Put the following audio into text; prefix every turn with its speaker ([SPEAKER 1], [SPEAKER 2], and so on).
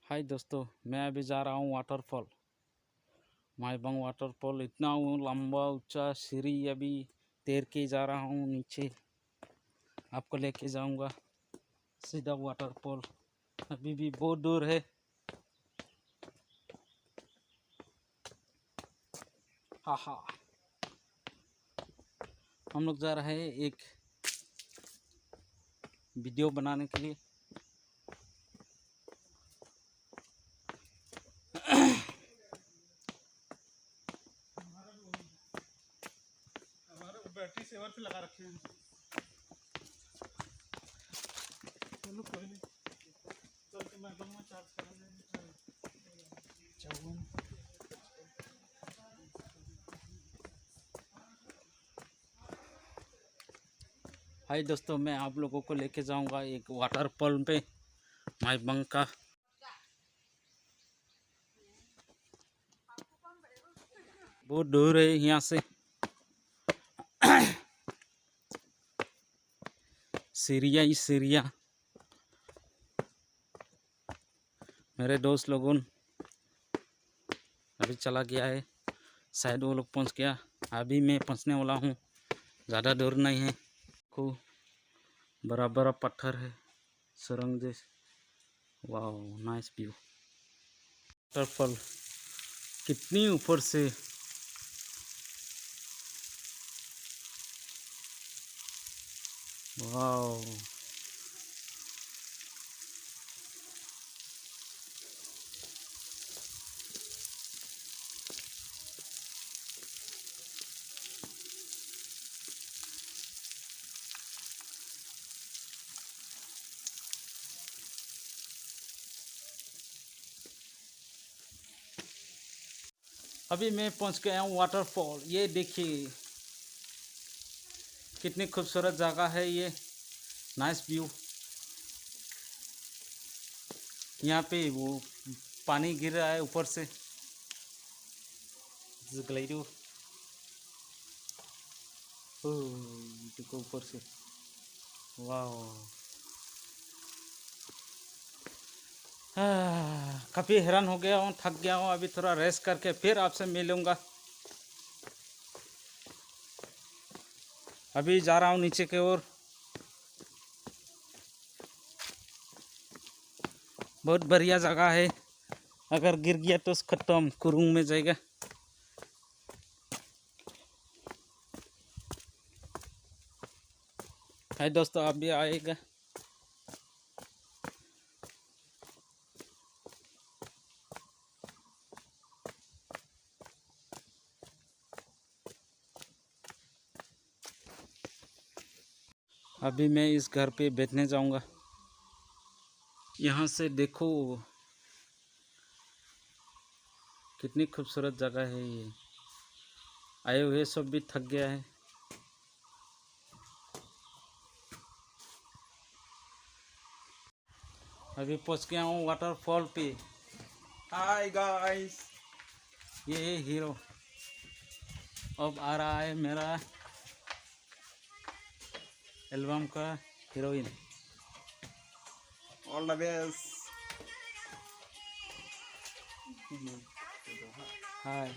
[SPEAKER 1] हाय दोस्तों, मैं अभी जा रहा हूँ वाटरफॉल। माईबंग वाटरफॉल इतना लंबा ऊंचा सीढ़ी अभी तैर के जा रहा हूँ नीचे। आपको लेके जाऊंगा सीधा वाटरफॉल। अभी भी बहुत दूर है। हाँ हाँ, हम लोग जा रहे हैं एक वीडियो बनाने के लिए।
[SPEAKER 2] बैटरी सेवर पे लगा रखे हैं। चलो कोई नहीं, चल के मैं दूंगा चार्ज करा देंगे।
[SPEAKER 1] हाय दोस्तों, मैं आप लोगों को लेके जाऊंगा एक वाटरफॉल पे माईबंग का। बहुत दूर है यहाँ से। सीरिया ही सीरिया। मेरे दोस्त लोगों अभी चला गया है, शायद वो लोग पहुंच गया। अभी मैं पहुंचने वाला हूँ, ज़्यादा दूर नहीं है। को बड़ा बड़ा पत्थर है, सुरंग जैसे। वाह, नाइस व्यू। वाटरफॉल कितनी ऊपर से। वाह, अभी मैं पहुंच गया हूँ वाटरफॉल। ये देखिए कितनी खूबसूरत जगह है ये। Nice view. यहाँ पे वो पानी गिर रहा है ऊपर से। देखो ऊपर से। वाह, काफ़ी हैरान हो गया हूँ, थक गया हूँ। अभी थोड़ा रेस्ट करके फिर आपसे मिलूँगा। अभी जा रहा हूँ नीचे की ओर। बहुत बढ़िया जगह है। अगर गिर गया तो खत्म, कुरुंग में जाएगा। है दोस्तों, आप भी आएगा। अभी मैं इस घर पे बैठने जाऊंगा। यहाँ से देखो कितनी खूबसूरत जगह है ये। आए हुए सब भी थक गया है। अभी पहुँच गया हूँ वाटरफॉल पे।
[SPEAKER 2] हाय गाइस,
[SPEAKER 1] ये है हीरो। अब आ रहा है मेरा एल्बम का heroine.
[SPEAKER 2] All the best.
[SPEAKER 1] Hi.